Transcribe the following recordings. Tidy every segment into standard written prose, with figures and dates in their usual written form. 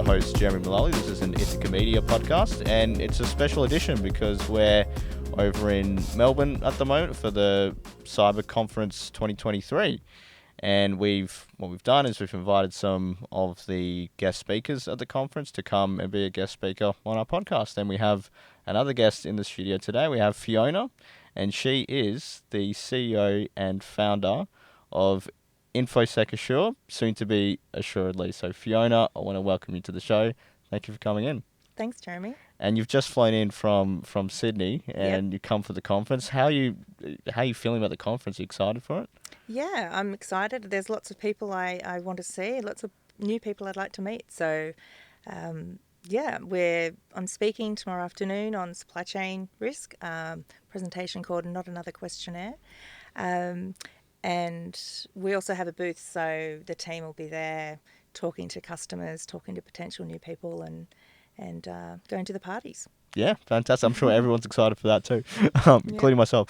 host, Jeremy Mullally. This is an Ithaca Media podcast, and it's a special edition because we're over in Melbourne at the moment for the Cyber Conference 2023. And what we've done is we've invited some of the guest speakers at the conference to come and be a guest speaker on our podcast. And we have another guest in the studio today. We have Fiona, and she is the CEO and founder of InfoSec Assure, soon to be Assuredly. So Fiona, I want to welcome you to the show. Thank you for coming in. Thanks, Jeremy. And you've just flown in from Sydney, and You come for the conference. How are you feeling about the conference? Are you excited for it? Yeah, I'm excited. There's lots of people I want to see, lots of new people I'd like to meet. So, I'm speaking tomorrow afternoon on supply chain risk, presentation called Not Another Questionnaire. And we also have a booth, so the team will be there talking to customers, talking to potential new people, and going to the parties. Yeah, fantastic. I'm sure everyone's excited for that too, including myself.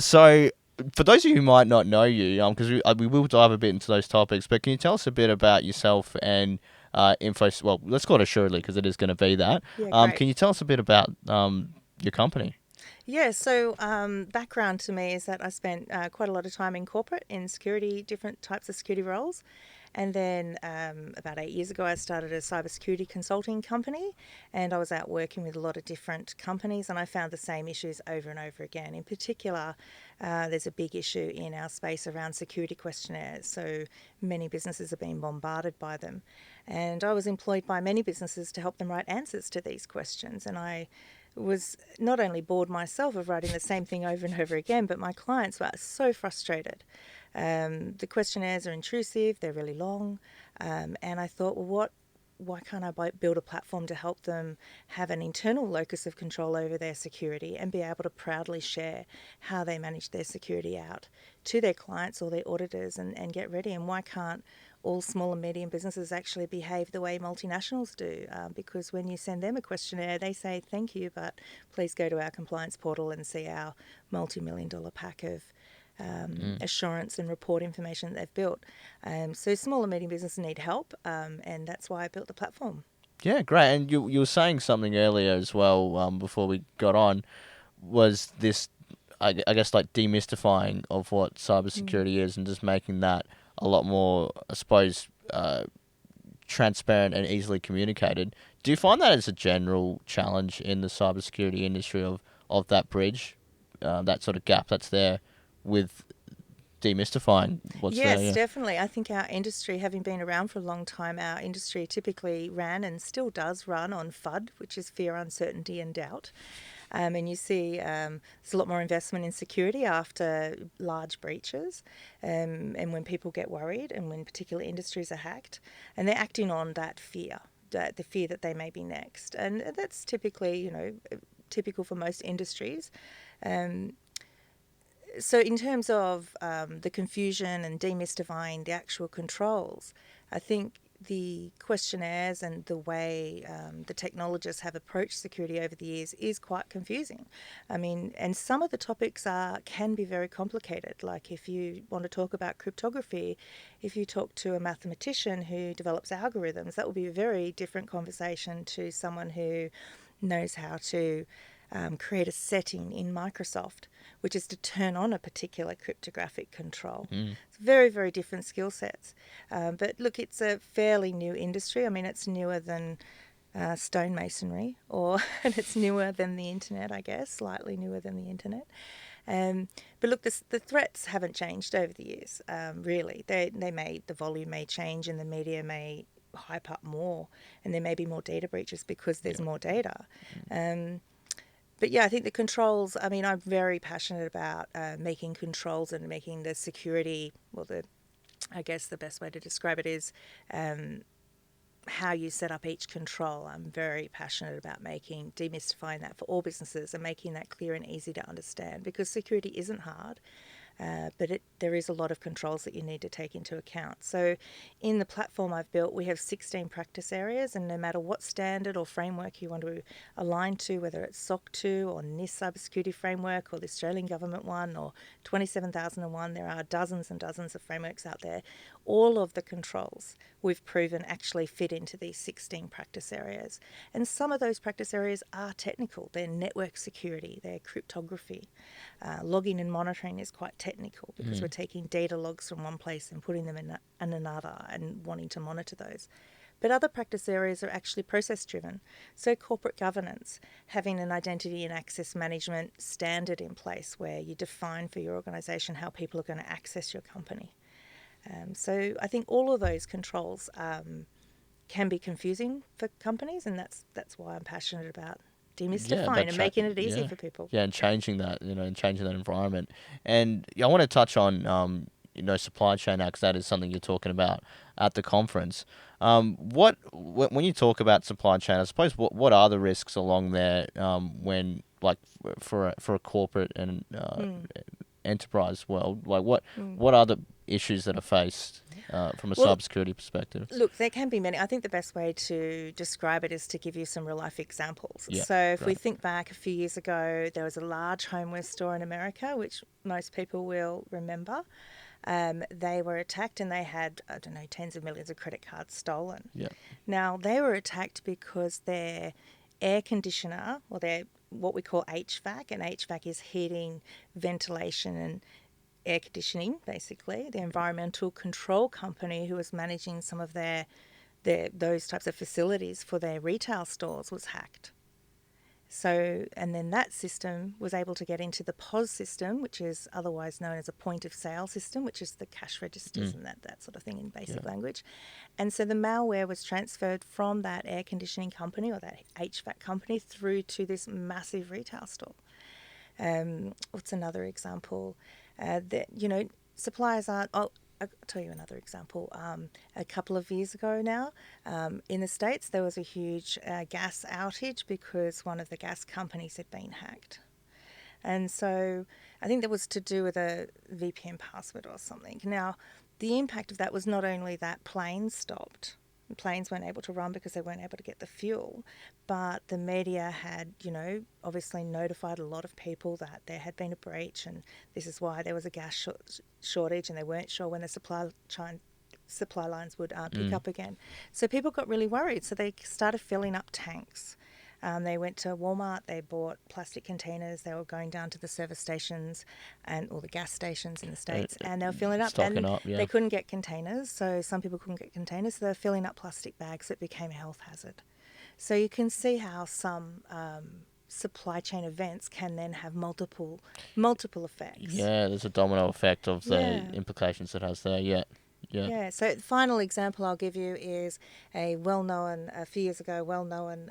So for those of you who might not know you, because we will dive a bit into those topics, but can you tell us a bit about yourself and well, let's call it Assuredly because it is going to be that. Yeah, can you tell us a bit about your company? Yeah, so background to me is that I spent quite a lot of time in corporate, in security, different types of security roles. And then about 8 years ago, I started a cybersecurity consulting company, and I was out working with a lot of different companies, and I found the same issues over and over again. In particular, there's a big issue in our space around security questionnaires. So many businesses are being bombarded by them. And I was employed by many businesses to help them write answers to these questions. And I was not only bored myself of writing the same thing over and over again, but my clients were so frustrated. The questionnaires are intrusive, they're really long, and I thought, well, why can't I build a platform to help them have an internal locus of control over their security and be able to proudly share how they manage their security out to their clients or their auditors and get ready? And why can't all small and medium businesses actually behave the way multinationals do? Because when you send them a questionnaire, they say, thank you, but please go to our compliance portal and see our multi-million-dollar pack of assurance and report information that they've built. So small and medium businesses need help, and that's why I built the platform. Yeah, great. And you were saying something earlier as well before we got on, was this, I guess, like demystifying of what cybersecurity is and just making that a lot more, I suppose, transparent and easily communicated. Do you find that as a general challenge in the cybersecurity industry of that bridge, that sort of gap that's there with demystifying what's there? Yes, definitely. I think our industry, having been around for a long time, our industry typically ran and still does run on FUD, which is fear, uncertainty and doubt. And you see there's a lot more investment in security after large breaches, and when people get worried and when particular industries are hacked, and they're acting on that fear, the fear that they may be next. And that's typically, typical for most industries. So in terms of the confusion and demystifying the actual controls, I think the questionnaires and the way the technologists have approached security over the years is quite confusing. I mean, and some of the topics can be very complicated. Like if you want to talk about cryptography, if you talk to a mathematician who develops algorithms, that will be a very different conversation to someone who knows how to create a setting in Microsoft, which is to turn on a particular cryptographic control. It's very, very different skill sets. But look, it's a fairly new industry. I mean, it's newer than stonemasonry, and it's newer than the internet, I guess, slightly newer than the internet. But look, the threats haven't changed over the years, really. The volume may change and the media may hype up more, and there may be more data breaches because there's more data. But yeah, I think the controls, I mean, I'm very passionate about making controls and making the security, I guess the best way to describe it is how you set up each control. I'm very passionate about demystifying that for all businesses and making that clear and easy to understand, because security isn't hard. but there is a lot of controls that you need to take into account. So in the platform I've built, we have 16 practice areas, and no matter what standard or framework you want to align to, whether it's SOC 2 or NIST cybersecurity framework or the Australian government one or 27001, there are dozens and dozens of frameworks out there. All of the controls we've proven actually fit into these 16 practice areas. And some of those practice areas are technical. They're network security, they're cryptography. Logging and monitoring is quite technical because we're taking data logs from one place and putting them in another and wanting to monitor those. But other practice areas are actually process driven. So corporate governance, having an identity and access management standard in place where you define for your organisation how people are going to access your company. So I think all of those controls can be confusing for companies, and that's why I'm passionate about demystifying and making it easy for people. Yeah, and changing that, and changing that environment. And I want to touch on, supply chain now, because that is something you're talking about at the conference. When you talk about supply chain, I suppose what are the risks along there when, like, for a corporate and enterprise world? Like, what are the issues that are faced from a cybersecurity perspective? Look, there can be many. I think the best way to describe it is to give you some real life examples. Yeah, so if we think back a few years ago, there was a large homeware store in America, which most people will remember. They were attacked and they had, I don't know, tens of millions of credit cards stolen. Yeah. Now, they were attacked because their air conditioner, or their what we call HVAC, and HVAC is heating, ventilation and air conditioning, basically. The environmental control company who was managing some of those types of facilities for their retail stores was hacked. So, and then that system was able to get into the POS system, which is otherwise known as a point of sale system, which is the cash registers and that sort of thing in basic language. And so the malware was transferred from that air conditioning company or that HVAC company through to this massive retail store. What's another example? Suppliers aren't... I'll tell you another example. A couple of years ago now, in the States, there was a huge gas outage because one of the gas companies had been hacked. And so I think that was to do with a VPN password or something. Now, the impact of that was not only that planes stopped, planes weren't able to run because they weren't able to get the fuel, but the media had, obviously notified a lot of people that there had been a breach, and this is why there was a gas shortage, and they weren't sure when the supply lines would pick up again. So people got really worried, so they started filling up tanks. They went to Walmart, they bought plastic containers, they were going down to the service stations or the gas stations in the States, and they were filling up. Stocking up, yeah. They couldn't get containers, so some people couldn't get containers, so they were filling up plastic bags. It became a health hazard. So you can see how some supply chain events can then have multiple effects. Yeah, there's a domino effect of the implications it has there, Yeah. So the final example I'll give you is a few years ago, well-known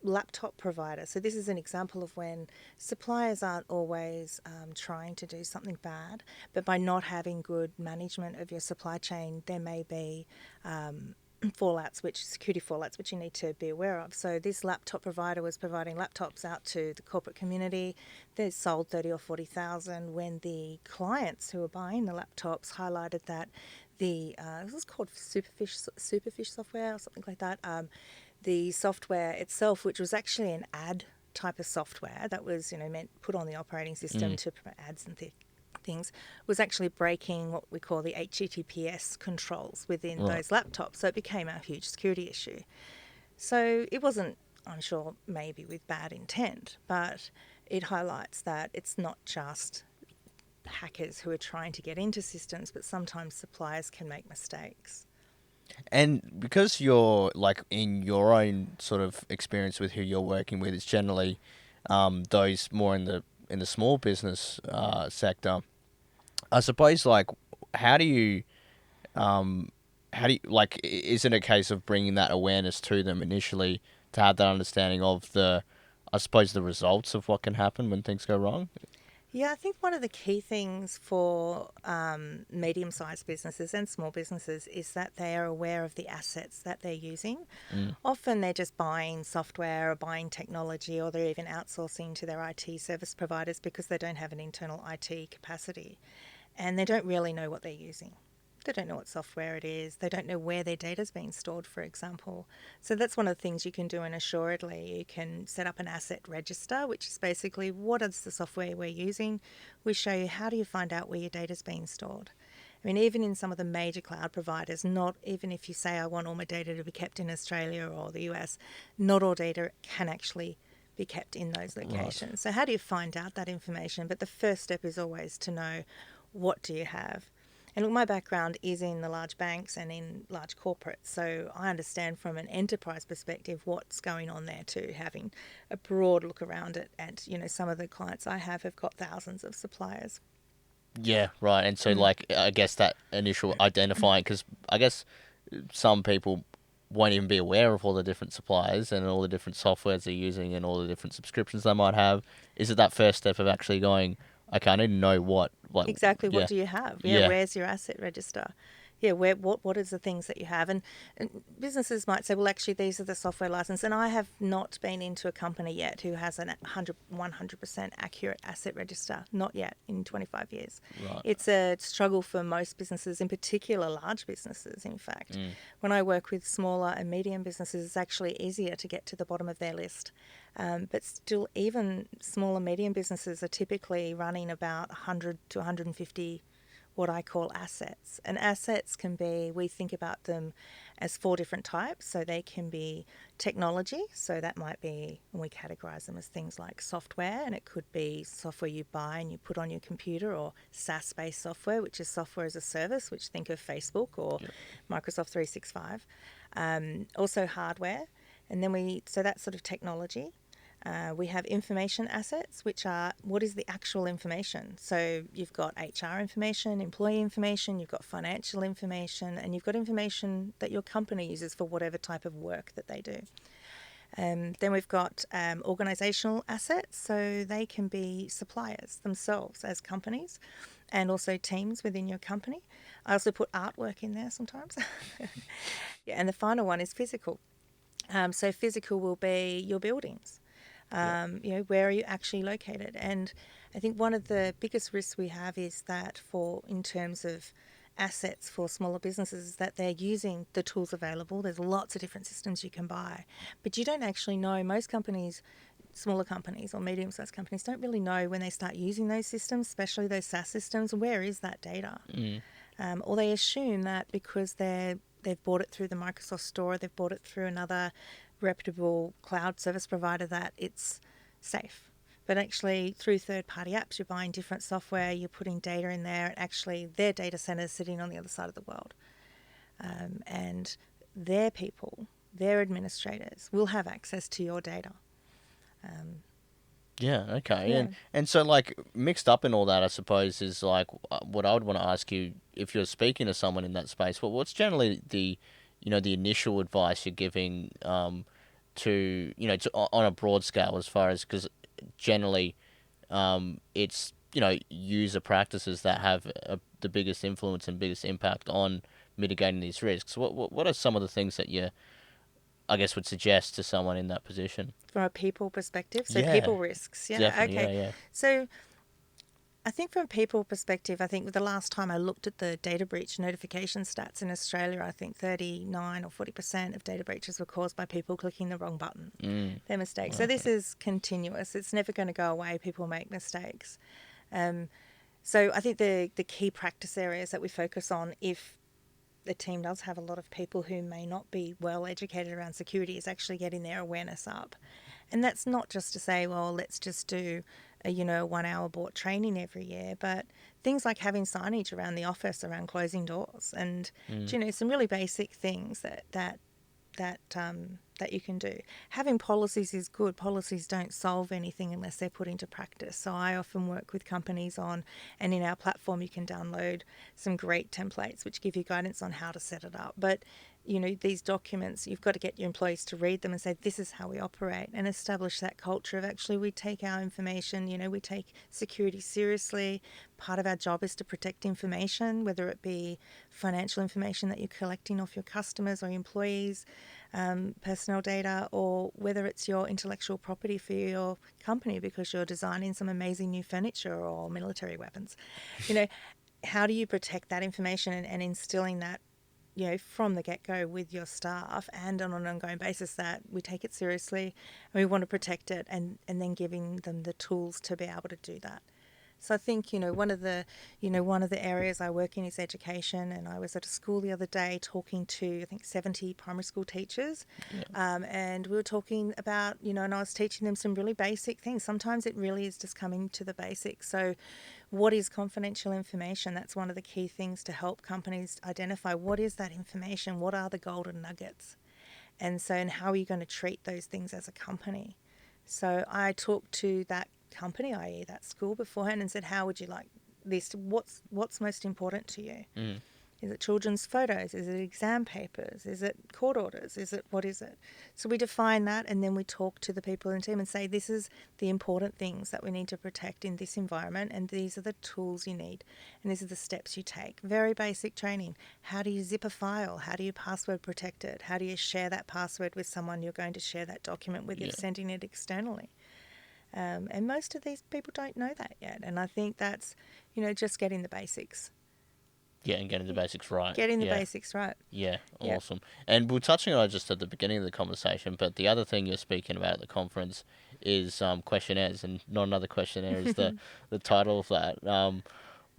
laptop provider. So this is an example of when suppliers aren't always trying to do something bad, but by not having good management of your supply chain, there may be security fallouts, which you need to be aware of. So this laptop provider was providing laptops out to the corporate community. They sold 30 or 40,000 when the clients who were buying the laptops highlighted that this was called Superfish software or something like that. The software itself, which was actually an ad type of software that was, meant put on the operating system to promote ads and things, was actually breaking what we call the HTTPS controls within those laptops. So it became a huge security issue. So it wasn't, I'm sure, maybe with bad intent, but it highlights that it's not just hackers who are trying to get into systems, but sometimes suppliers can make mistakes. And because you're, like, in your own sort of experience with who you're working with, it's generally those more in the small business sector. I suppose, like, how do you like, is it a case of bringing that awareness to them initially to have that understanding of the results of what can happen when things go wrong? Yeah, I think one of the key things for medium-sized businesses and small businesses is that they are aware of the assets that they're using. Mm. Often they're just buying software or buying technology, or they're even outsourcing to their IT service providers because they don't have an internal IT capacity and they don't really know what they're using. They don't know what software it is. They don't know where their data's being stored, for example. So that's one of the things you can do in Assuredly. You can set up an asset register, which is basically what is the software we're using. We show you how do you find out where your data's being stored. I mean, even in some of the major cloud providers, not even if you say I want all my data to be kept in Australia or the US, not all data can actually be kept in those Right. locations. So how do you find out that information? But the first step is always to know, what do you have? And look, my background is in the large banks and in large corporates, so I understand from an enterprise perspective what's going on there too, having a broad look around it. And, some of the clients I have got thousands of suppliers. Yeah, right. And so, Mm. like, I guess that initial identifying, because I guess some people won't even be aware of all the different suppliers and all the different softwares they're using and all the different subscriptions they might have. Is it that first step of actually going, okay, I need to know what, like, Exactly, what yeah, do you have? Yeah, yeah, where's your asset register? Yeah, what is the things that you have? And businesses might say, well, actually, these are the software license. And I have not been into a company yet who has a 100% accurate asset register. Not yet in 25 years. right, It's a struggle for most businesses, in particular large businesses, in fact. When I work with smaller and medium businesses, it's actually easier to get to the bottom of their list. But still, even small and medium businesses are typically running about 100 to 150 what I call assets. And assets can be, we think about them as four different types. So they can be technology. So that might be, and we categorize them as things like software, and it could be software you buy and you put on your computer, or SaaS-based software, which is software as a service, which think of Facebook or yep, Microsoft 365. Also hardware. And then so that's sort of technology. We have information assets, which are what is the actual information. So you've got HR information, employee information, you've got financial information, and you've got information that your company uses for whatever type of work that they do. Then we've got organisational assets, so they can be suppliers themselves as companies and also teams within your company. I also put artwork in there sometimes. Yeah, and the final one is physical. So physical will be your buildings. yep, Where are you actually located? And I think one of the biggest risks we have is that in terms of assets for smaller businesses, is that they're using the tools available. There's lots of different systems you can buy, but you don't actually know. Most companies, smaller companies or medium-sized companies, don't really know when they start using those systems, especially those SaaS systems, where is that data? Or they assume that because they've bought it through the Microsoft Store, they've bought it through another reputable cloud service provider, that it's safe. But actually, through third-party apps, you're buying different software, you're putting data in there, and actually their data center is sitting on the other side of the world. And their people, their administrators, will have access to your data. yeah, okay. Yeah. And so, like, mixed up in all that, I suppose, is like what I would want to ask you if you're speaking to someone in that space. What's generally the initial advice you're giving to, on a broad scale, as far as, because generally it's user practices that have the biggest influence and biggest impact on mitigating these risks. What are some of the things that you, I guess, would suggest to someone in that position? From a people perspective, so Yeah, people risks. Yeah, definitely. okay. Yeah, yeah. So I think from a people perspective, I think the last time I looked at the data breach notification stats in Australia, I think 39 or 40% of data breaches were caused by people clicking the wrong button. They're mistakes. So this Okay. is continuous. It's never going to go away. People make mistakes. So I think the key practice areas that we focus on, if the team does have a lot of people who may not be well educated around security, is actually getting their awareness up. And that's not just to say, well, let's just do a 1 hour board training every year, but things like having signage around the office around closing doors, and some really basic things that you can do. Having policies is good. Policies don't solve anything unless they're put into practice. So I often work with companies and in our platform you can download some great templates which give you guidance on how to set it up. But these documents, you've got to get your employees to read them and say, this is how we operate, and establish that culture of actually we take our information, we take security seriously. Part of our job is to protect information, whether it be financial information that you're collecting off your customers or your employees, personnel data, or whether it's your intellectual property for your company because you're designing some amazing new furniture or military weapons. How do you protect that information and instilling that from the get-go with your staff and on an ongoing basis that we take it seriously and we want to protect it, and then giving them the tools to be able to do that. So I think, one of the areas I work in is education, and I was at a school the other day talking to, I think, 70 primary school teachers, and we were talking about, and I was teaching them some really basic things. Sometimes it really is just coming to the basics. So what is confidential information? That's one of the key things to help companies identify what is that information, what are the golden nuggets, and how are you going to treat those things as a company? So I talked to that company, i.e. that school, beforehand and said, how would you like this? What's most important to you? Is it children's photos? Is it exam papers? Is it court orders? What is it? So we define that, and then we talk to the people in the team and say, this is the important things that we need to protect in this environment, and these are the tools you need, and these are the steps you take. Very basic training. How do you zip a file? How do you password protect it? How do you share that password with someone you're going to share that document with if sending it externally? And most of these people don't know that yet, and I think that's, just getting the basics. Yeah, and getting the basics right. Getting the basics right. Yeah, awesome. And we were touching on it just at the beginning of the conversation, but the other thing you're speaking about at the conference is questionnaires, and not another questionnaire is the title of that.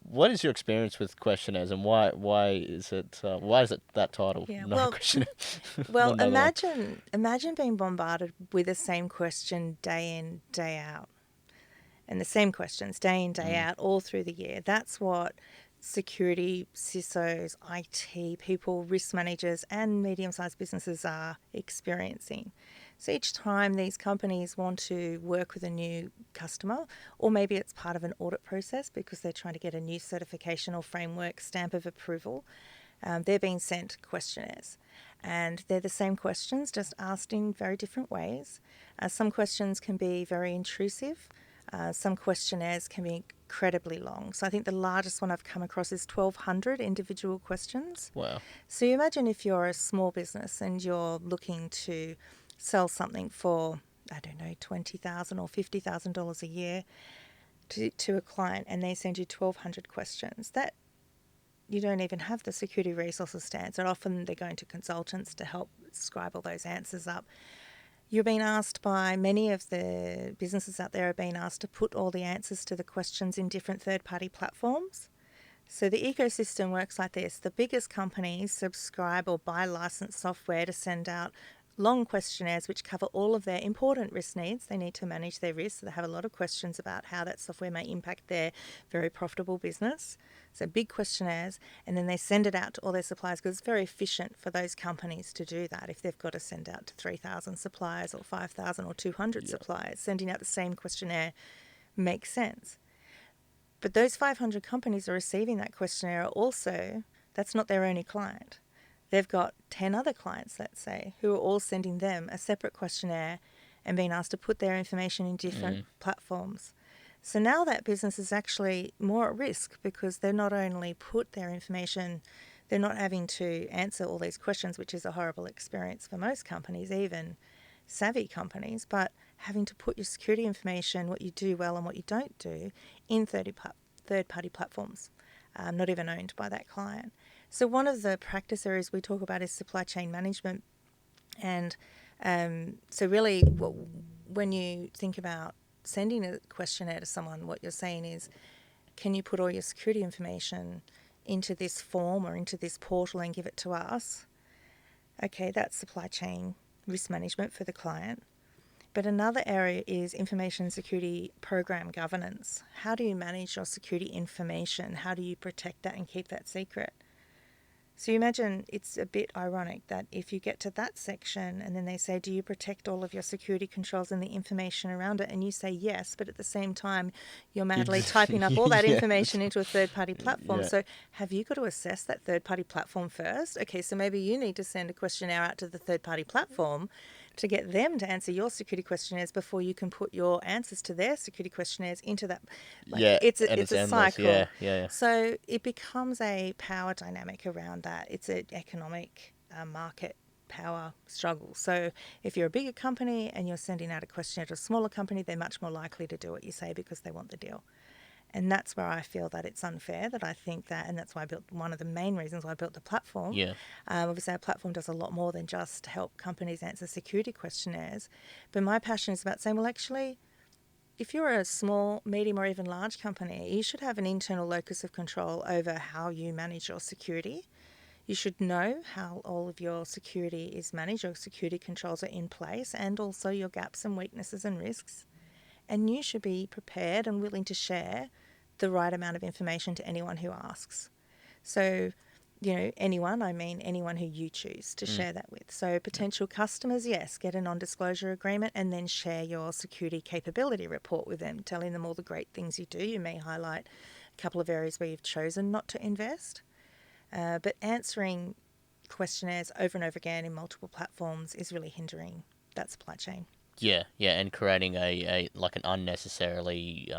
What is your experience with questionnaires, and why is it that title? Yeah, not a questionnaire. Well, imagine being bombarded with the same question day in, day out, and the same questions day in, day out all through the year. That's what security, CISOs, IT people, risk managers, and medium-sized businesses are experiencing. So each time these companies want to work with a new customer, or maybe it's part of an audit process because they're trying to get a new certification or framework stamp of approval, they're being sent questionnaires. And they're the same questions, just asked in very different ways. Some questions can be very intrusive. Some questionnaires can be incredibly long. So I think the largest one I've come across is 1,200 individual questions. Wow. So you imagine if you're a small business and you're looking to sell something for, I don't know, $20,000 or $50,000 a year to a client, and they send you 1,200 questions. That you don't even have the security resources to answer. Often they're going to consultants to help scribe all those answers up. You're being asked by many of the businesses out there are being asked to put all the answers to the questions in different third-party platforms. So the ecosystem works like this. The biggest companies subscribe or buy licensed software to send out long questionnaires which cover all of their important risk needs. They need to manage their risks. They have a lot of questions about how that software may impact their very profitable business. So big questionnaires, and then they send it out to all their suppliers because it's very efficient for those companies to do that. If they've got to send out to 3,000 suppliers or 5,000 or 200 suppliers, sending out the same questionnaire makes sense. But those 500 companies are receiving that questionnaire also, that's not their only client. They've got 10 other clients, let's say, who are all sending them a separate questionnaire and being asked to put their information in different platforms. So now that business is actually more at risk because they're not only put their information, they're not having to answer all these questions, which is a horrible experience for most companies, even savvy companies, but having to put your security information, what you do well and what you don't do, in third-party platforms, not even owned by that client. So one of the practice areas we talk about is supply chain management. And so really when you think about sending a questionnaire to someone, what you're saying is, can you put all your security information into this form or into this portal and give it to us? Okay, that's supply chain risk management for the client. But another area is information security program governance. How do you manage your security information? How do you protect that and keep that secret? So you imagine it's a bit ironic that if you get to that section and then they say, do you protect all of your security controls and the information around it? And you say yes, but at the same time, you're madly typing up all that Yeah. information into a third-party platform. Yeah. So have you got to assess that third-party platform first? Okay, so maybe you need to send a questionnaire out to the third-party platform to get them to answer your security questionnaires before you can put your answers to their security questionnaires into that. Like Yeah, it's a, and it's it's a endless. Yeah, cycle. yeah, So it becomes a power dynamic around that. It's an economic market power struggle. So if you're a bigger company and you're sending out a questionnaire to a smaller company, they're much more likely to do what you say because they want the deal. And that's where I feel that it's unfair, that I think that, and that's why I built, one of the main reasons why I built the platform. yeah, Obviously, our platform does a lot more than just help companies answer security questionnaires. But my passion is about saying, well, actually, if you're a small, medium, or even large company, you should have an internal locus of control over how you manage your security. You should know how all of your security is managed, your security controls are in place, and also your gaps and weaknesses and risks. And you should be prepared and willing to share the right amount of information to anyone who asks. So, anyone, I mean anyone who you choose to share that with. So, potential customers, yes, get a non disclosure agreement and then share your security capability report with them, telling them all the great things you do. You may highlight a couple of areas where you've chosen not to invest. But answering questionnaires over and over again in multiple platforms is really hindering that supply chain. yeah, yeah, and creating a like an unnecessarily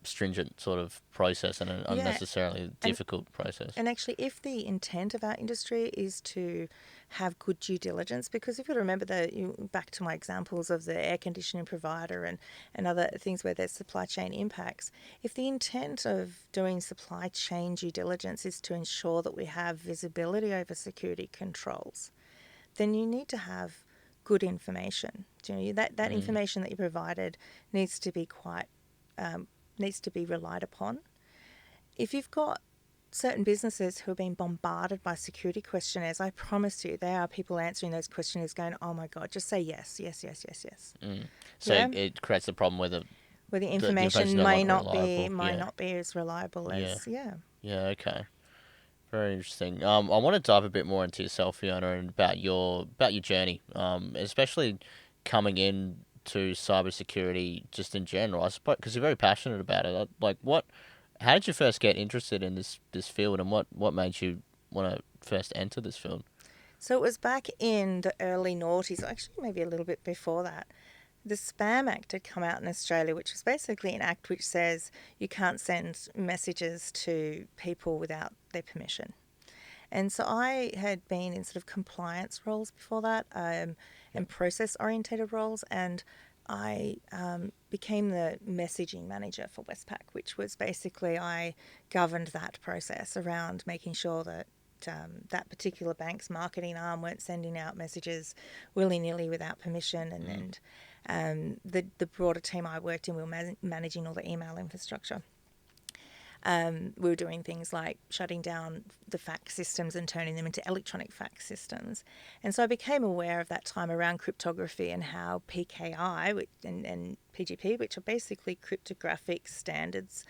stringent sort of process and an Yeah, unnecessarily and difficult process. And actually, if the intent of our industry is to have good due diligence, because if you remember back to my examples of the air conditioning provider and other things where there's supply chain impacts, if the intent of doing supply chain due diligence is to ensure that we have visibility over security controls, then you need to have good information. That information that you provided needs to be needs to be relied upon. If you've got certain businesses who are being bombarded by security questionnaires, I promise you, there are people answering those questionnaires going, oh my God, just say yes, yes, yes, yes, yes. So Yeah? it creates the problem where Where the the information is information no may longer not be reliable. Yeah, as reliable yeah, as, yeah. yeah. Okay, very interesting. I want to dive a bit more into yourself, Fiona, and about your journey, especially coming in to cybersecurity just in general. I suppose because you're very passionate about it. Like, what? How did you first get interested in this field, and what made you want to first enter this field? So it was back in the early noughties, actually maybe a little bit before that. The Spam Act had come out in Australia, which was basically an act which says you can't send messages to people without their permission. And so I had been in sort of compliance roles before that, and process orientated roles, and I became the messaging manager for Westpac, which was basically I governed that process around making sure that that particular bank's marketing arm weren't sending out messages willy nilly without permission, and the broader team I worked in, we were managing all the email infrastructure. We were doing things like shutting down the fax systems and turning them into electronic fax systems. And so I became aware of that time around cryptography and how PKI and PGP, which are basically cryptographic standards.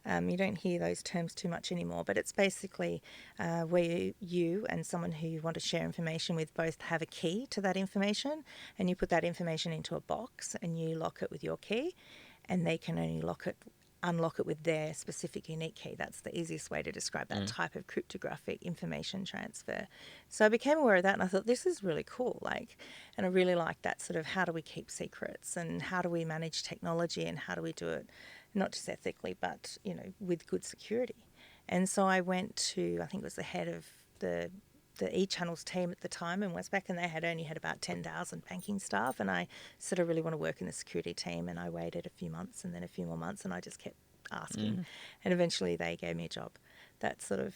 You don't hear those terms too much anymore, but it's basically where you and someone who you want to share information with both have a key to that information, and you put that information into a box and you lock it with your key, and they can only unlock it with their specific unique key. That's the easiest way to describe that type of cryptographic information transfer. So I became aware of that and I thought, this is really cool. And I really like that sort of how do we keep secrets and how do we manage technology and how do we do it not just ethically, but, with good security. And so I went to, I think it was the head of the e-channels team at the time in Westpac, and they had only had about 10,000 banking staff, and I sort of really want to work in the security team, and I waited a few months and then a few more months, and I just kept asking, and eventually they gave me a job. That's sort of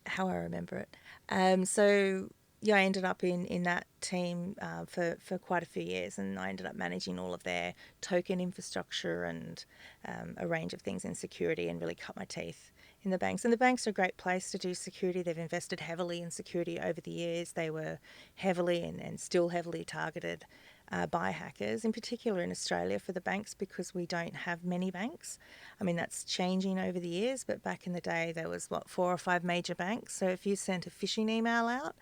how I remember it. So yeah, I ended up in that team for quite a few years, and I ended up managing all of their token infrastructure and a range of things in security, and really cut my teeth in the banks. And the banks are a great place to do security. They've invested heavily in security over the years. They were heavily and still heavily targeted by hackers, in particular in Australia for the banks, because we don't have many banks. I mean, that's changing over the years, but back in the day there was, 4 or 5 major banks. So if you sent a phishing email out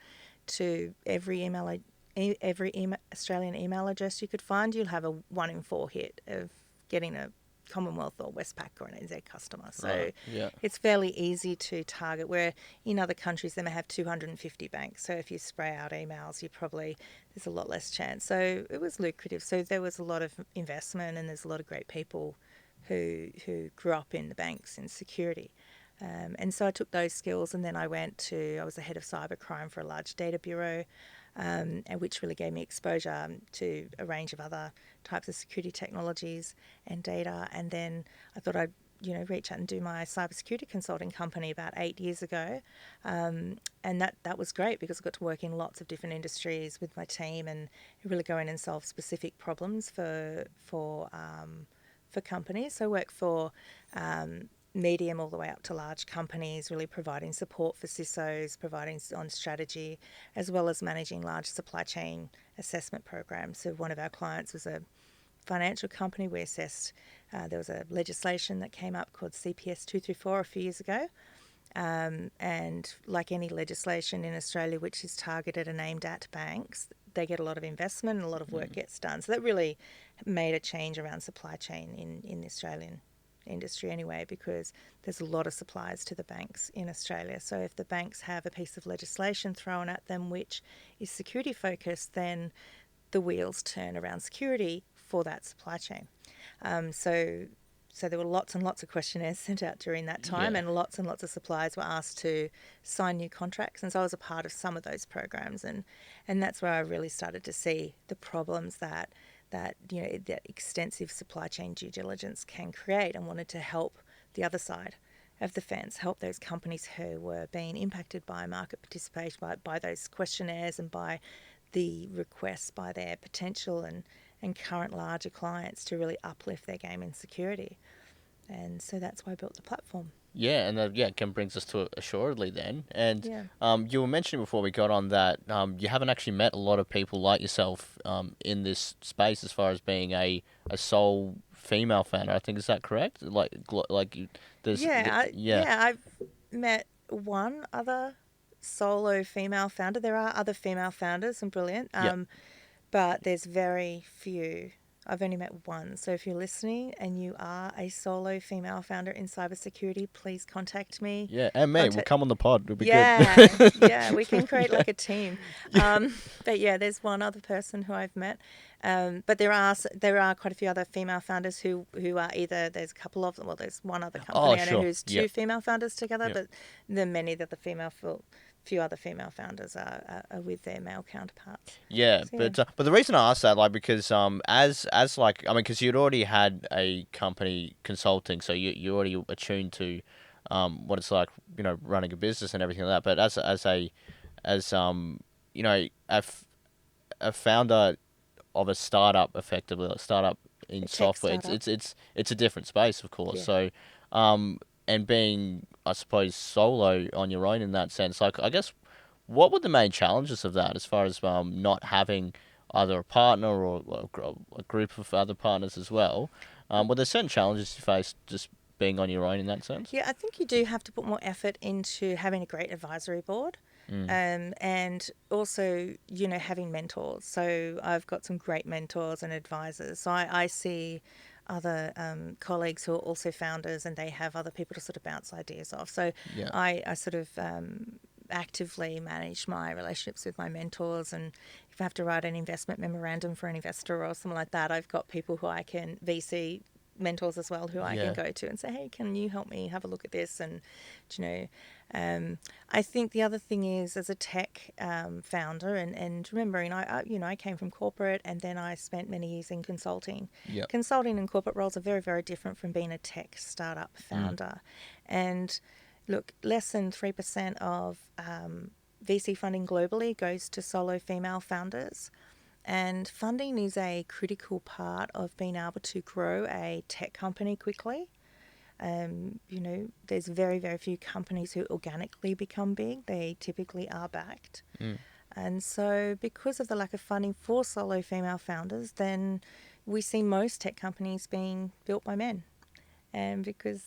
to every Australian email address you could find, you'll have a 1 in 4 hit of getting a Commonwealth or Westpac or an NZ customer. So Right. Yeah. it's fairly easy to target, where in other countries they may have 250 banks. So if you spray out emails, there's a lot less chance. So it was lucrative. So there was a lot of investment, and there's a lot of great people who grew up in the banks in security. And so I took those skills, and then I was the head of cybercrime for a large data bureau, and which really gave me exposure to a range of other types of security technologies and data. And then I thought I'd reach out and do my cybersecurity consulting company about 8 years ago, and that was great because I got to work in lots of different industries with my team and really go in and solve specific problems for companies. So I work for medium all the way up to large companies, really providing support for CISOs, providing on strategy, as well as managing large supply chain assessment programs. So one of our clients was a financial company. We assessed, there was a legislation that came up called CPS 234 a few years ago. And like any legislation in Australia which is targeted and aimed at banks, they get a lot of investment and a lot of work gets done. So that really made a change around supply chain in the Australian industry anyway, because there's a lot of suppliers to the banks in Australia. So if the banks have a piece of legislation thrown at them which is security focused, then the wheels turn around security for that supply chain. So there were lots and lots of questionnaires sent out during that time, Yeah. and lots of suppliers were asked to sign new contracts. And so I was a part of some of those programs, and that's where I really started to see the problems that extensive supply chain due diligence can create, and wanted to help the other side of the fence, help those companies who were being impacted by market participation, by those questionnaires, and by the requests by their potential and current larger clients to really uplift their game in security. And so that's why I built the platform. Yeah, and that Ken brings us to assuredly then. And Yeah. you were mentioning before we got on that you haven't actually met a lot of people like yourself in this space as far as being a sole female founder. I think, is that correct? There's I've met one other solo female founder. There are other female founders and brilliant, yeah. but there's very few. I've only met one. So if you're listening and you are a solo female founder in cybersecurity, please contact me. Yeah, and me, we'll come on the pod. It'll be Yeah, good. yeah, we can create like a team. But yeah, there's one other person who I've met. But there are quite a few other female founders who are either, there's a couple of them, well, there's one other company I know Sure. who's Yeah. two female founders together, Yeah. but many of the few other female founders are with their male counterparts. Yeah, So, yeah. but the reason I asked that, like, because as like, I mean, because you'd already had a company consulting, so you already attuned to what it's like, running a business and everything like that. But as a founder of a startup, effectively, like startup in A tech software, startup. it's a different space, of course. Yeah. So, and being, I suppose, solo on your own in that sense, like, I guess, what were the main challenges of that, as far as not having either a partner or a group of other partners as well? Were there certain challenges you faced just being on your own in that sense? Yeah, I think you do have to put more effort into having a great advisory board. And also, having mentors. So I've got some great mentors and advisors. So I see other colleagues who are also founders, and they have other people to sort of bounce ideas off. So Yeah. I sort of actively manage my relationships with my mentors. And if I have to write an investment memorandum for an investor or something like that, I've got people who I can VC mentors as well, who I Yeah. can go to and say, hey, can you help me have a look at this? And I think the other thing is, as a tech founder, and remembering I came from corporate, and then I spent many years in consulting. Yeah. Consulting and corporate roles are very, very different from being a tech startup founder. And look, less than 3% of VC funding globally goes to solo female founders. And funding is a critical part of being able to grow a tech company quickly. There's very, very few companies who organically become big. They typically are backed. And so because of the lack of funding for solo female founders, then we see most tech companies being built by men. And because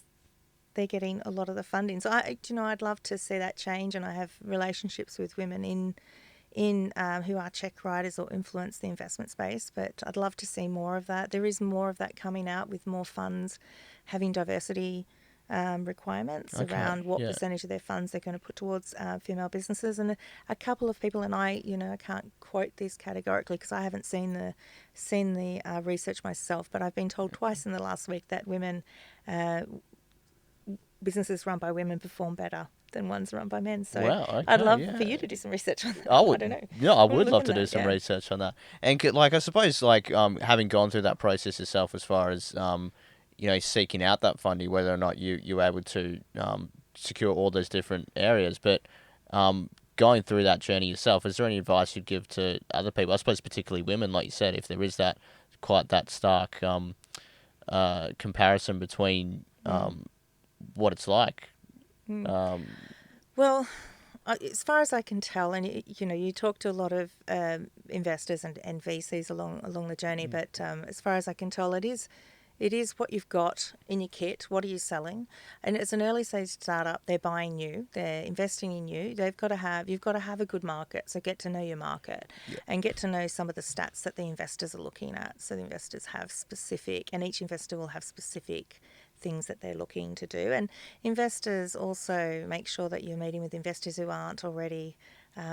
they're getting a lot of the funding. So I'd love to see that change, and I have relationships with women in who are check writers or influence the investment space, but I'd love to see more of that. There is more of that coming out with more funds having diversity requirements around what percentage of their funds they're going to put towards female businesses. And a couple of people, and I can't quote this categorically because I haven't seen the research myself, but I've been told twice in the last week that businesses run by women perform better than ones run by men. So Wow, okay, I'd love for you to do some research on that. I would, I don't know. yeah, I We'll would look love in to do that, some yeah. research on that. And like, I suppose, like, having gone through that process yourself, as far as seeking out that funding, whether or not you were able to secure all those different areas, but going through that journey yourself, is there any advice you'd give to other people? I suppose particularly women, like you said, if there is that stark comparison between what it's like. Well, as far as I can tell, and you talk to a lot of investors and VCs along the journey, but as far as I can tell, it is what you've got in your kit. What are you selling? And as an early stage startup, they're buying you, they're investing in you. You've got to have a good market. So get to know your market and get to know some of the stats that the investors are looking at. So the investors have specific, and each investor will have specific things that they're looking to do. And investors also make sure that you're meeting with investors who aren't already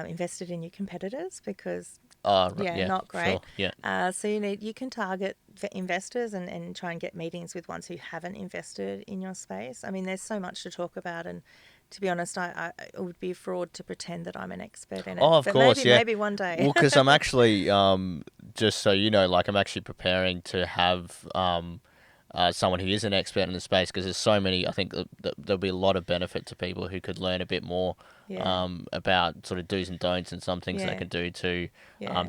invested in your competitors, because not great. Sure, yeah. So you can target investors and try and get meetings with ones who haven't invested in your space. I mean, there's so much to talk about, and to be honest, I it would be a fraud to pretend that I'm an expert in it. Oh, of but course, maybe one day. Well, because I'm actually, just so you know, like, I'm actually preparing to have someone who is an expert in the space, because there's so many. I think that there'll be a lot of benefit to people who could learn a bit more about sort of do's and don'ts, and some things they can do to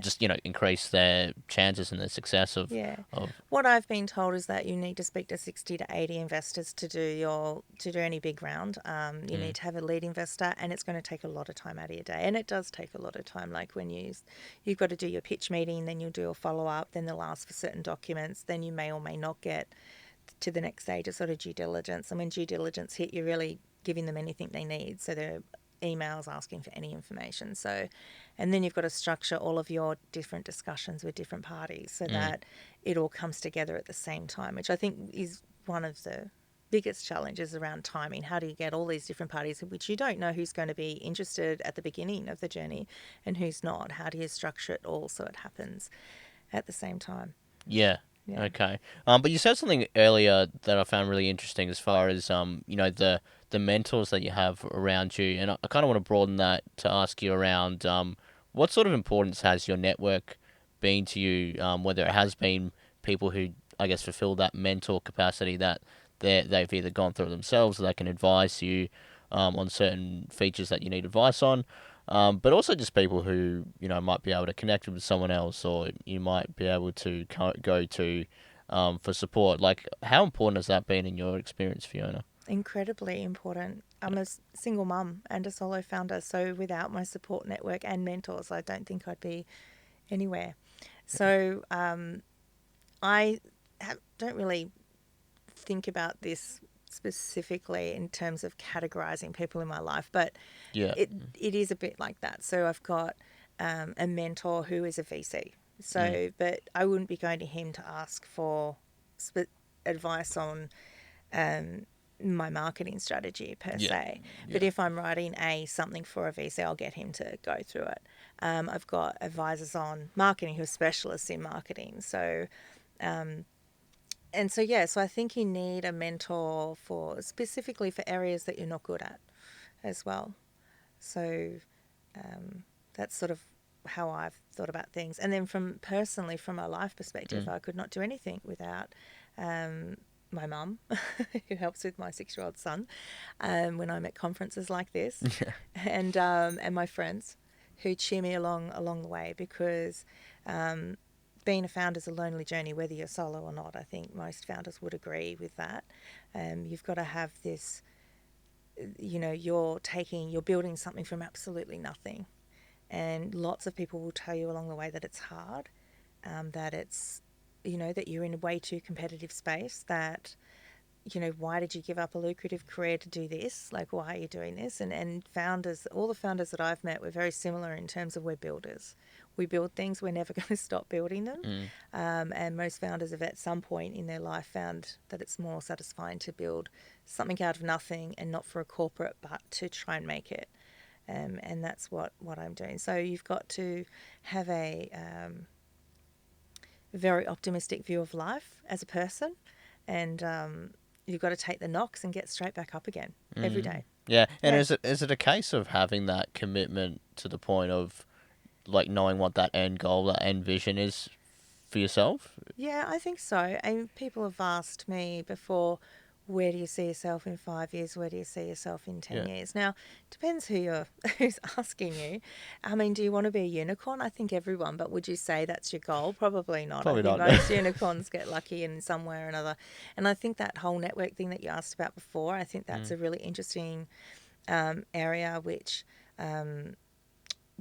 just increase their chances and their success of. What I've been told is that you need to speak to 60 to 80 investors to do any big round. You need to have a lead investor, and it's going to take a lot of time out of your day, and it does take a lot of time. Like when you've got to do your pitch meeting, then you'll do a follow up, then they'll ask for certain documents, then you may or may not get to the next stage of sort of due diligence. And when due diligence hit, you're really giving them anything they need. So there are emails asking for any information. So, and then you've got to structure all of your different discussions with different parties so that it all comes together at the same time, which I think is one of the biggest challenges around timing. How do you get all these different parties, which you don't know who's going to be interested at the beginning of the journey and who's not? How do you structure it all so it happens at the same time? Yeah. Okay. But you said something earlier that I found really interesting, as far as the mentors that you have around you, and I kind of want to broaden that to ask you around what sort of importance has your network been to you, whether it has been people who, I guess, fulfill that mentor capacity, that they've either gone through it themselves, or they can advise you on certain features that you need advice on. But also just people who might be able to connect with someone else, or you might be able to go to for support. Like, how important has that been in your experience, Fiona? Incredibly important. I'm a single mum and a solo founder, so without my support network and mentors, I don't think I'd be anywhere. So I don't really think about this specifically in terms of categorizing people in my life, but it is a bit like that. So I've got a mentor who is a VC. So, but I wouldn't be going to him to ask for advice on my marketing strategy per se. But if I'm writing something for a VC, I'll get him to go through it. I've got advisors on marketing who are specialists in marketing. So, so I think you need a mentor specifically for areas that you're not good at as well. So that's sort of how I've thought about things. And then from a life perspective, I could not do anything without my mum, who helps with my 6-year-old son when I'm at conferences like this, and my friends who cheer me along the way, because being a founder is a lonely journey, whether you're solo or not. I think most founders would agree with that. You've got to have this, you're building something from absolutely nothing. And lots of people will tell you along the way that it's hard, that it's, that you're in a way too competitive space, that, why did you give up a lucrative career to do this? Like, why are you doing this? And founders, all the founders that I've met, were very similar in terms of we're builders. We build things, we're never going to stop building them. And most founders have at some point in their life found that it's more satisfying to build something out of nothing, and not for a corporate, but to try and make it. And that's what I'm doing. So you've got to have a very optimistic view of life as a person, and you've got to take the knocks and get straight back up again every day. Yeah, and is it a case of having that commitment to the point of like knowing what that end goal, that end vision is for yourself? Yeah, I think so. And people have asked me before, where do you see yourself in 5 years? Where do you see yourself in 10 years? Now, depends who's asking you. I mean, do you want to be a unicorn? I think everyone, but would you say that's your goal? Probably not. Probably I think not. most unicorns get lucky in some way or another. And I think that whole network thing that you asked about before, I think that's a really interesting area, which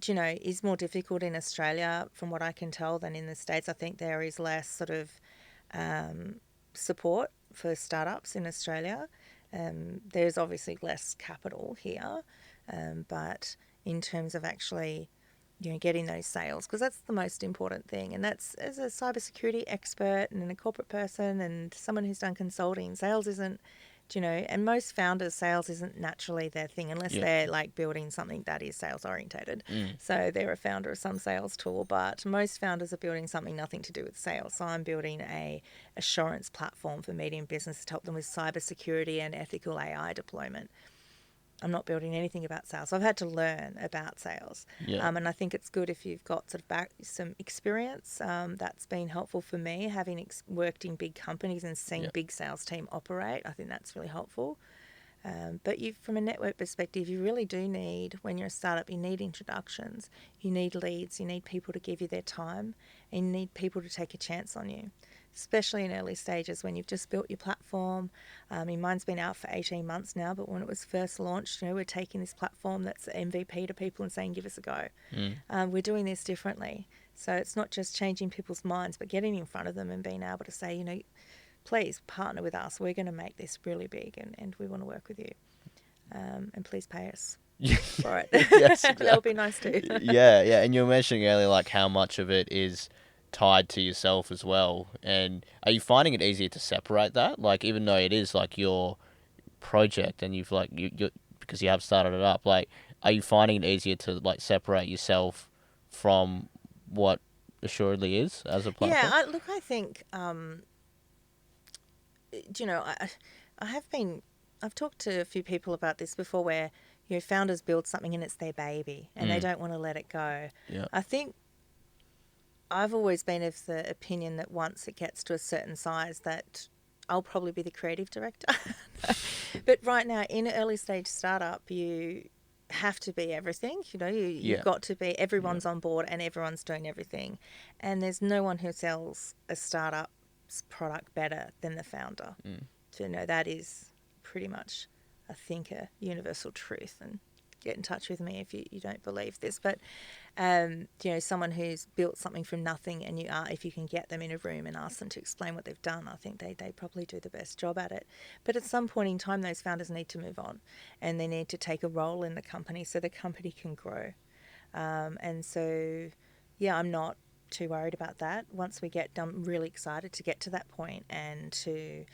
is more difficult in Australia, from what I can tell, than in the States. I think there is less sort of support for startups in Australia. There's obviously less capital here, but in terms of actually, getting those sales, because that's the most important thing. And that's, as a cybersecurity expert and a corporate person and someone who's done consulting, sales isn't, and most founders, sales isn't naturally their thing, unless they're like building something that is sales orientated. So they're a founder of some sales tool, but most founders are building something nothing to do with sales. So I'm building a assurance platform for medium businesses to help them with cybersecurity and ethical AI deployment. I'm not building anything about sales. I've had to learn about sales. And I think it's good if you've got sort of some experience. That's been helpful for me, having worked in big companies and seeing big sales team operate. I think that's really helpful. But from a network perspective, you really do need, when you're a startup, you need introductions, you need leads, you need people to give you their time, and you need people to take a chance on you, especially in early stages when you've just built your platform. Mine's been out for 18 months now, but when it was first launched, we're taking this platform that's MVP to people and saying, give us a go. We're doing this differently. So it's not just changing people's minds, but getting in front of them and being able to say, please partner with us. We're going to make this really big, and we want to work with you. And please pay us for it. Yes, exactly. That would be nice too. Yeah. And you were mentioning earlier, like, how much of it is tied to yourself as well. And are you finding it easier to separate that? Like, even though it is like your project and you've like, you because you have started it up, like, are you finding it easier to like separate yourself from what assuredly is as a platform? Yeah, I think, I've talked to a few people about this before, where, founders build something and it's their baby and they don't want to let it go. Yeah. I think I've always been of the opinion that once it gets to a certain size, that I'll probably be the creative director. But right now, in an early stage startup, you have to be everything. You've got to be, everyone's on board and everyone's doing everything. And there's no one who sells a startup's product better than the founder. So, that is pretty much, I think, a universal truth. And get in touch with me if you don't believe this. But, someone who's built something from nothing, and if you can get them in a room and ask them to explain what they've done, I think they probably do the best job at it. But at some point in time, those founders need to move on, and they need to take a role in the company so the company can grow. And so, I'm not too worried about that. Once we get done, really excited to get to that point, and to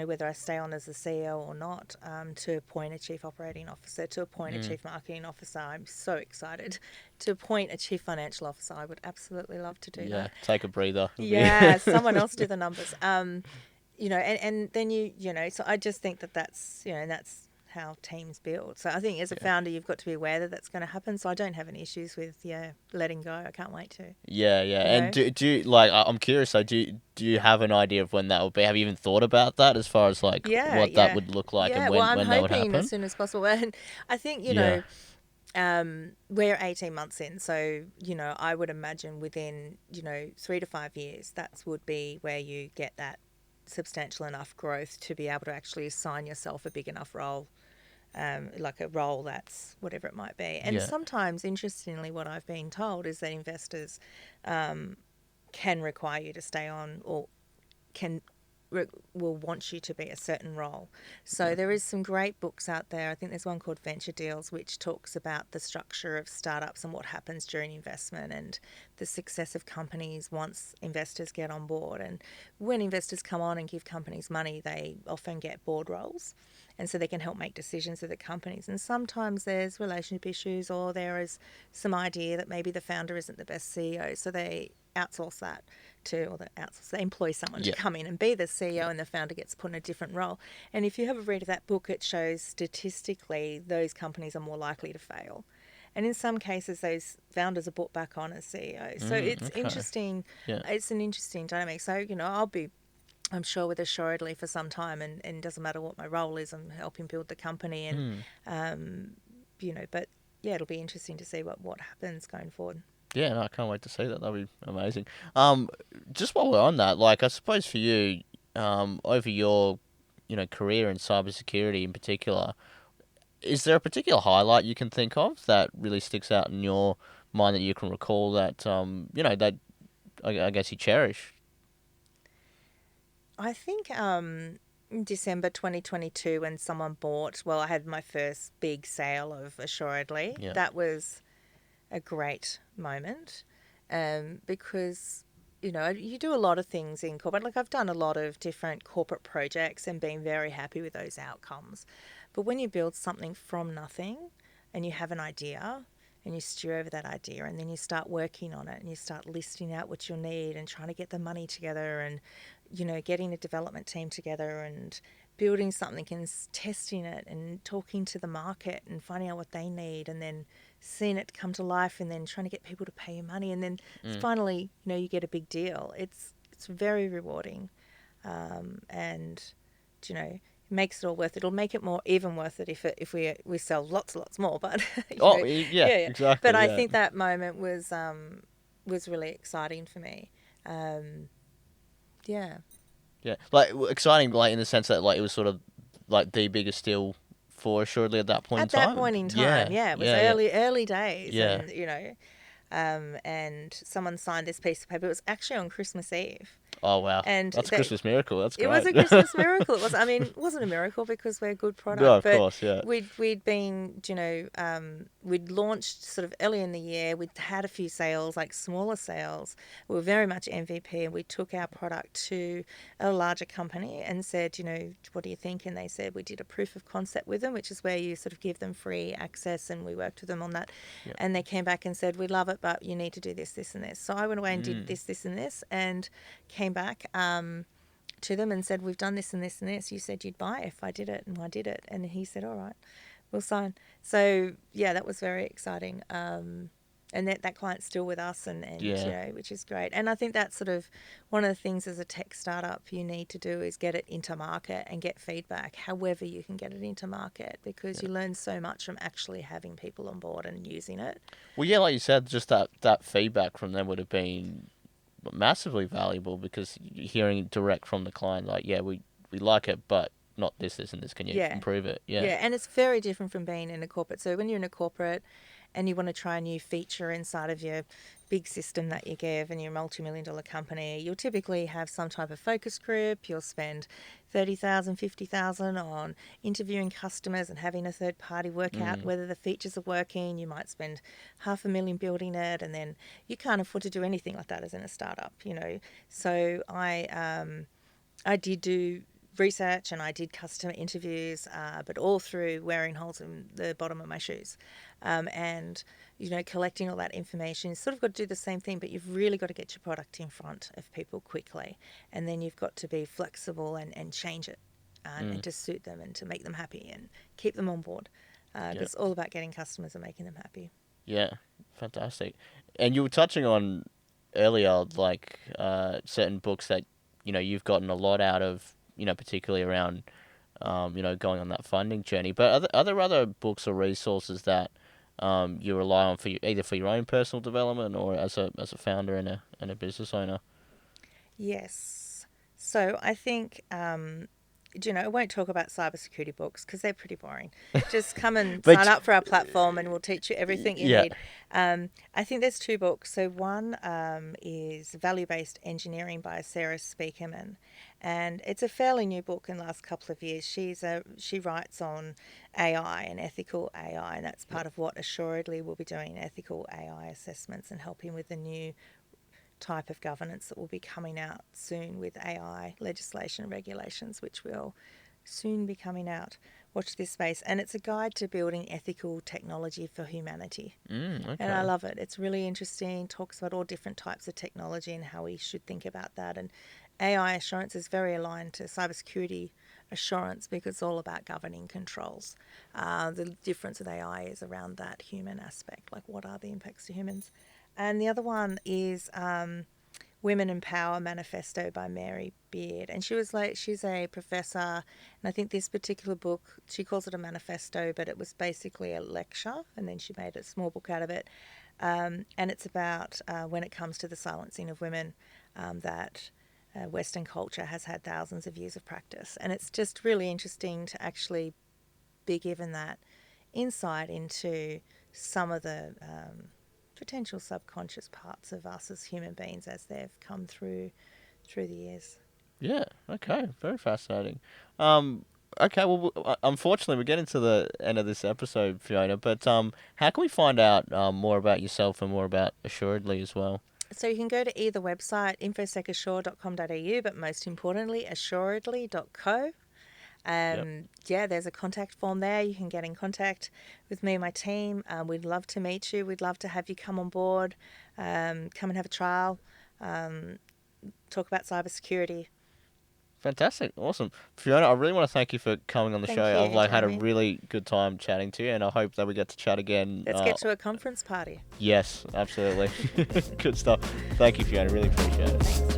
whether I stay on as the CEO or not, to appoint a chief operating officer, to appoint a chief marketing officer. I'm so excited to appoint a chief financial officer. I would absolutely love to do that. Take a breather. Yeah, someone else do the numbers. And then so I just think that's how teams build. So I think as a founder, you've got to be aware that that's going to happen. So I don't have any issues with letting go. I can't wait to. Yeah, yeah. You And know? do you, like, I'm curious, though, do you have an idea of when that will be? Have you even thought about that as far as, like, Yeah, what that yeah, would look like and yeah. Well, I'm when that would hoping as happen? soon as possible. And I think Yeah. we're 18 months in, so I would imagine within 3 to 5 years, that would be where you get that substantial enough growth to be able to actually assign yourself a big enough role, like a role that's whatever it might be. And Yeah. sometimes, interestingly, what I've been told is that investors can require you to stay on, or can will want you to be a certain role. So there is some great books out there. I think there's one called Venture Deals, which talks about the structure of startups and what happens during investment and the success of companies once investors get on board. And when investors come on and give companies money, they often get board roles. And so they can help make decisions with the companies. And sometimes there's relationship issues, or there is some idea that maybe the founder isn't the best CEO. So they outsource that they employ someone to Yeah. come in and be the CEO, and the founder gets put in a different role. And if you have a read of that book, it shows statistically those companies are more likely to fail. And in some cases, those founders are brought back on as CEOs. So it's Okay. interesting. Yeah. It's an interesting dynamic. So, I'm sure with Assuredly for some time, and it doesn't matter what my role is, I'm helping build the company. And, but yeah, it'll be interesting to see what happens going forward. Yeah, no, I can't wait to see that. That'll be amazing. Just while we're on that, like, I suppose for you, over your, career in cybersecurity in particular, is there a particular highlight you can think of that really sticks out in your mind that you can recall that, that I guess you cherish? I think in December 2022, when someone I had my first big sale of Assuredly. Yeah. That was a great moment, because you do a lot of things in corporate. Like, I've done a lot of different corporate projects and been very happy with those outcomes. But when you build something from nothing and you have an idea and you steer over that idea, and then you start working on it and you start listing out what you'll need and trying to get the money together, and getting a development team together and building something and testing it and talking to the market and finding out what they need, and then seeing it come to life, and then trying to get people to pay you money, and then finally you get a big deal. It's very rewarding, and it makes it all worth it. It'll make it more even worth it if we sell lots and lots more. But Yeah, yeah. But exactly. I Yeah. think that moment was really exciting for me. Yeah. Yeah, like, exciting, like, in the sense that, like, it was sort of like the biggest deal for Assuredly at that point in At that time. point in time, Yeah, yeah, it was yeah, yeah, early days, yeah. and someone signed this piece of paper. It was actually on Christmas Eve, Oh wow, and that's a Christmas miracle. That's it was great. a Christmas miracle. It wasn't a miracle because we're a good No, product, of but course, yeah, we'd been, we'd launched sort of early in the year. We'd had a few sales, like smaller sales. We were very much MVP, and we took our product to a larger company and said, what do you think? And they said, we did a proof of concept with them, which is where you sort of give them free access, and we worked with them on that. yeah. And they came back and said, we love it, but you need to do this, this, and this. So I went away and did this, and this, and came back to them and said, we've done this and this and this. You said you'd buy if I did it, and I did it. And he said, all right, we'll sign. So yeah, that was very exciting. And that client's still with us, and Yeah. which is great. And I think that's sort of one of the things as a tech startup you need to do is get it into market and get feedback, however you can get it into market, because you learn so much from actually having people on board and using it. Well, yeah, like you said, just that feedback from them would have been massively valuable, because hearing direct from the client, like, yeah, we like it, but not this, and this. Can you Yeah. improve it? Yeah. Yeah, and it's very different from being in a corporate. So when you're in a corporate and you want to try a new feature inside of your big system that you give, and you're a multi-million-dollar company, you'll typically have some type of focus group. You'll spend $30,000, $50,000 on interviewing customers and having a third party work out whether the features are working. You might spend $500,000 building it, and then you can't afford to do anything like that as in a startup, So I did do research, and I did customer interviews, but all through wearing holes in the bottom of my shoes, and collecting all that information. You've sort of got to do the same thing, but you've really got to get your product in front of people quickly, and then you've got to be flexible and change it and to suit them and to make them happy and keep them on board. Because it's all about getting customers and making them happy. Yeah, fantastic. And you were touching on earlier, like certain books that you've gotten a lot out of, particularly around going on that funding journey. But are there other books or resources that you rely on for either for your own personal development or as a founder and a business owner? Yes. So I think, I won't talk about cybersecurity books because they're pretty boring. Just come and But sign up for our platform and we'll teach you everything you yeah, need. I think there's two books. So one is Value-Based Engineering by Sarah Speakerman. And it's a fairly new book in the last couple of years. She writes on AI and ethical AI, and that's part of what Assuredly will be doing, ethical AI assessments and helping with the new type of governance that will be coming out soon with AI legislation and regulations, which will soon be coming out. Watch this space. And it's a guide to building ethical technology for humanity. okay. And I love it. It's really interesting. Talks about all different types of technology and how we should think about that. And AI assurance is very aligned to cybersecurity assurance because it's all about governing controls. The difference with AI is around that human aspect, like what are the impacts to humans. And the other one is Women in Power Manifesto by Mary Beard. And she's a professor. And I think this particular book, she calls it a manifesto, but it was basically a lecture. And then she made a small book out of it. And it's about when it comes to the silencing of women, that Western culture has had thousands of years of practice. And it's just really interesting to actually be given that insight into some of the potential subconscious parts of us as human beings as they've come through the years. Yeah. Okay. Very fascinating. Okay. Well, unfortunately, we're getting to the end of this episode, Fiona. But how can we find out more about yourself and more about Assuredly as well? So you can go to either website, infosecassure.com.au, but most importantly, assuredly.co. There's a contact form there. You can get in contact with me and my team. We'd love to meet you. We'd love to have you come on board, come and have a trial, talk about cybersecurity. Fantastic. Awesome. Fiona, I really want to thank you for coming on the Thank show. you, I've had a Jeremy. really good time chatting to you, and I hope that we get to chat again. Let's get to a conference party. Yes, absolutely. Good stuff. Thank you, Fiona. Really appreciate it. Thanks.